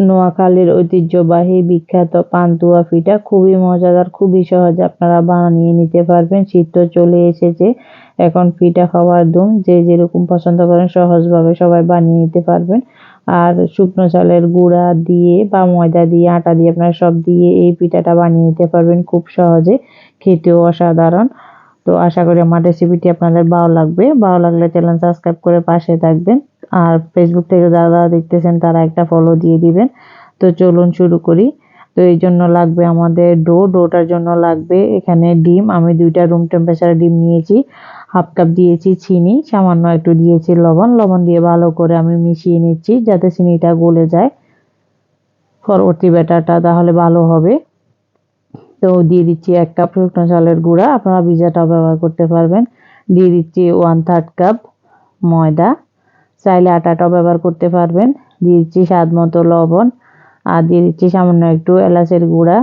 নোয়াখালীর ঐতিহ্যবাহী বিখ্যাত পান্তুয়া পিঠা খুবই মজাদার, খুবই সহজে আপনারা বানিয়ে নিতে পারবেন। শীত তো চলে এসেছে, এখন পিঠা খাওয়ার ধুম। যে যেরকম পছন্দ করেন সহজভাবে সবাই বানিয়ে নিতে পারবেন। আর শুকনো চালের গুঁড়া দিয়ে বা ময়দা দিয়ে, আটা দিয়ে, আপনারা সব দিয়ে এই পিঠাটা বানিয়ে নিতে পারবেন খুব সহজে, খেতেও অসাধারণ। তো আশা করি আমার রেসিপিটি আপনাদের ভালো লাগবে। ভালো লাগলে চ্যানেল সাবস্ক্রাইব করে পাশে থাকবেন। আর ফেসবুক থেকে যারা দেখতেছেন তারা একটা ফলো দিয়ে দিবেন। তো চলুন শুরু করি। তো এই জন্য লাগবে আমাদের ডোটার জন্য লাগবে এখানে ডিম। আমি 2টা রুম টেম্পারেচারে ডিম নিয়েছি। হাফ কাপ দিয়েছি চিনি, সামান্য একটু দিয়েছি লবণ দিয়ে ভালো করে আমি মিশিয়ে নিচ্ছি যাতে চিনিটা গলে যায় পরবর্তী ব্যাটারটা, তাহলে ভালো হবে। তো দিয়ে দিচ্ছি 1 কাপ শুকনো চালের গুঁড়া, আপনারা ভিজাটাও ব্যবহার করতে পারবেন। দিয়ে দিচ্ছি 1/3 কাপ ময়দা, চাইলে আটাটাও ব্যবহার করতে পারবেন। দিয়ে দিচ্ছি স্বাদ মতো লবণ, আর দিয়ে দিচ্ছি সামান্য একটু এলাচের গুঁড়া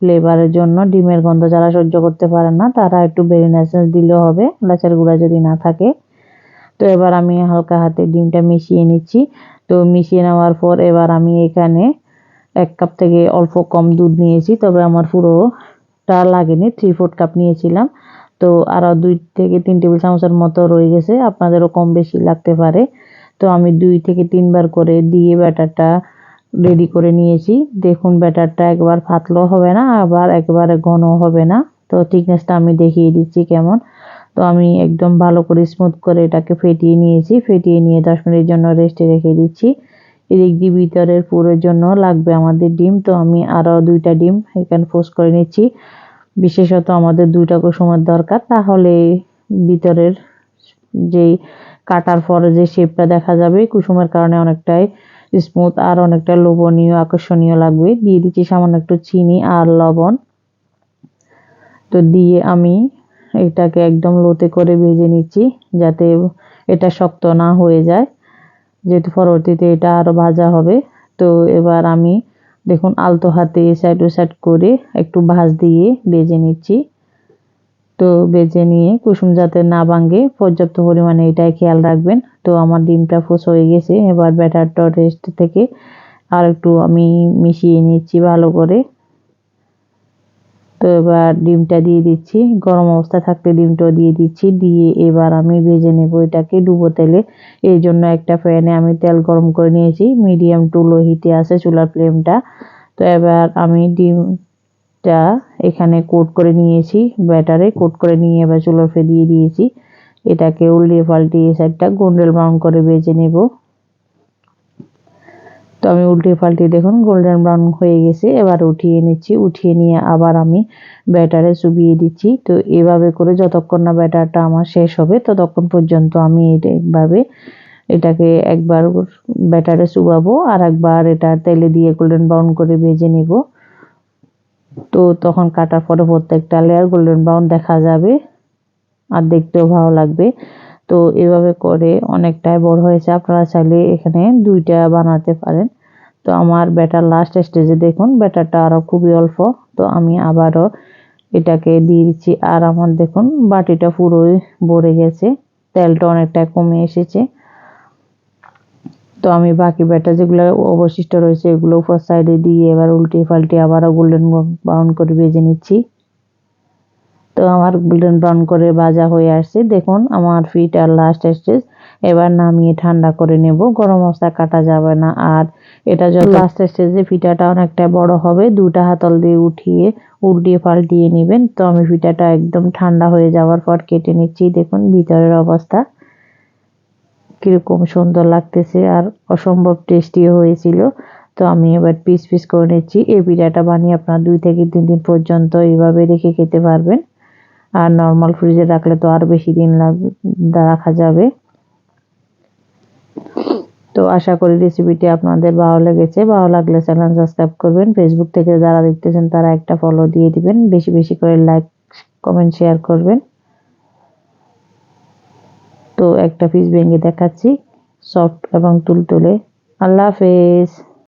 ফ্লেভারের জন্য। ডিমের গন্ধ যারা সহ্য করতে পারেন না তারা একটু ভ্যানিলা এসেন্স দিলেও হবে, এলাচের গুঁড়া যদি না থাকে। তো এবার আমি হালকা হাতে ডিমটা মিশিয়ে নিচ্ছি। তো মিশিয়ে নেওয়ার পর এবার আমি এখানে 1 কাপ থেকে অল্প কম দুধ নিয়েছি, তবে আমার পুরোটা লাগেনি, 3/4 কাপ নিয়েছিলাম। তো আরও 2 থেকে 3 টেবিল চামচের মতো রয়ে গেছে, আপনাদেরও কম বেশি লাগতে পারে। তো আমি 2 থেকে 3 বার করে দিয়ে ব্যাটারটা রেডি করে নিয়েছি। দেখুন ব্যাটারটা একবার পাতলাও হবে না, আবার একেবারে ঘনও হবে না। তো থিকনেসটা আমি দেখিয়ে দিচ্ছি কেমন। তো আমি একদম ভালো করে স্মুথ করে এটাকে ফেটিয়ে নিয়েছি। ফেটিয়ে নিয়ে 10 মিনিটের জন্য রেস্টে রেখে দিচ্ছি। এদিক দিয়ে ভিতরের পুরের জন্য লাগবে আমাদের ডিম। তো আমি আরও 2টা ডিম এখানে পোস্ট করে নিচ্ছি। বিশেষত আমাদের 2টা কুসুমের দরকার, তাহলে ভিতরের যেই কাটার পরে যে শেপটা দেখা যাবে কুসুমের কারণে অনেকটাই স্মুথ আর অনেকটা লোভনীয় আকর্ষণীয় লাগবে। দিয়ে দিচ্ছি সামান্য একটু চিনি আর লবণ। তো দিয়ে আমি এটাকে একদম লোতে করে ভেজে নিচ্ছি যাতে এটা শক্ত না হয়ে যায়, যেহেতু পরবর্তীতে এটা আরও ভাজা হবে। তো এবার আমি দেখুন আলতো হাতে সাইড টু সাইড করে একটু ভাঁজ দিয়ে ভেজে নিচ্ছি। তো ভেজে নিয়ে কুসুম যাতে না ভাঙে পর্যাপ্ত পরিমাণে এটাই খেয়াল রাখবেন। তো আমার ডিমটা ফোস হয়ে গেছে, এবার ব্যাটারটা রেস্ট থেকে আর একটু আমি মিশিয়ে নিচ্ছি ভালো করে। তো এবার ডিমটা দিয়ে দিচ্ছি, গরম অবস্থা থাকতে ডিমটাও দিয়ে দিচ্ছি। দিয়ে এবার আমি ভেজে নেব এটাকে ডুবো তেলে। এই জন্য একটা প্যানে আমি তেল গরম করে নিয়েছি, মিডিয়াম টু লো হিটে আছে চুলার ফ্লেমটা। তো এবার আমি ডিমটা এখানে কোট করে নিয়েছি, ব্যাটারে কোট করে নিয়ে এবার চুলার ফ্লেমে দিয়ে দিয়েছি। এটাকে উল্টিয়ে পাল্টিয়ে সাইডটা গোল্ডেন ব্রাউন করে ভেজে নেব। তো আমি উল্টিয়ে পাল্টিয়ে দেখুন গোল্ডেন ব্রাউন হয়ে গেছে, এবার উঠিয়ে নিচ্ছি। উঠিয়ে নিয়ে আবার আমি ব্যাটারে চুবিয়ে দিচ্ছি। তো এভাবে করে যতক্ষণ না ব্যাটারটা আমার শেষ হবে ততক্ষণ পর্যন্ত আমি এইভাবে এটাকে একবার ব্যাটারে চুবাবো আর একবার এটা তেলে দিয়ে গোল্ডেন ব্রাউন করে ভেজে নেব। তো তখন কাটার পরে প্রত্যেকটা লেয়ার গোল্ডেন ব্রাউন দেখা যাবে আর দেখতেও ভালো লাগবে। তো এভাবে করে অনেকটাই বড় হয়েছে, আপনারা চাইলে এখানে 2টা বানাতে পারেন। তো আমার ব্যাটার লাস্ট স্টেজে দেখুন ব্যাটারটা আরও খুবই অল্প। তো আমি আবারও এটাকে দিয়ে দিচ্ছি, আর আমার দেখুন বাটিটা পুরোই ভরে গেছে, তেলটা অনেকটা কমে এসেছে। তো আমি বাকি ব্যাটার যেগুলো অবশিষ্ট রয়েছে এগুলো উপর সাইডে দিয়ে এবার উল্টে পাল্টে আবারও গোল্ডেন ব্রাউন করে ভেজে নিচ্ছি। তো আমার গোল্ডেন ব্রাউন করে ভাজা হয়ে আসছে, দেখুন আমার পিঠার লাস্ট স্টেজ। এবার নামিয়ে ঠান্ডা করে নেব, গরম অবস্থায় কাটা যাবে না। আর এটা যত লাস্ট স্টেজে পিঠাটা অনেকটা বড় হবে, 2টা হাতল দিয়ে উঠিয়ে উল্টিয়ে পাল্টিয়ে নেবেন। তো আমি পিঠাটা একদম ঠান্ডা হয়ে যাওয়ার পর কেটে নিচ্ছি, দেখুন ভিতরের অবস্থা কিরকম সুন্দর লাগতেছে আর অসম্ভব টেস্টিও হয়েছিল। তো আমি এবার পিস পিস করে নিচ্ছি। এই পিঠাটা বানিয়ে আপনারা 2 থেকে 3 দিন পর্যন্ত এইভাবে রেখে খেতে পারবেন, আর নর্মাল ফ্রিজে রাখলে তো আর বেশি দিন রাখা যাবে। তো আশা করি রেসিপিটি আপনাদের ভালো লেগেছে। ভালো লাগলে চ্যানেল সাবস্ক্রাইব করবেন। ফেসবুক থেকে যারা দেখতেছেন তারা একটা ফলো দিয়ে দিবেন। বেশি বেশি করে লাইক কমেন্ট শেয়ার করবেন। তো একটা পিস ভেঙে দেখাচ্ছি, সফট এবং তুলতুলে। আল্লাহ হাফেজ।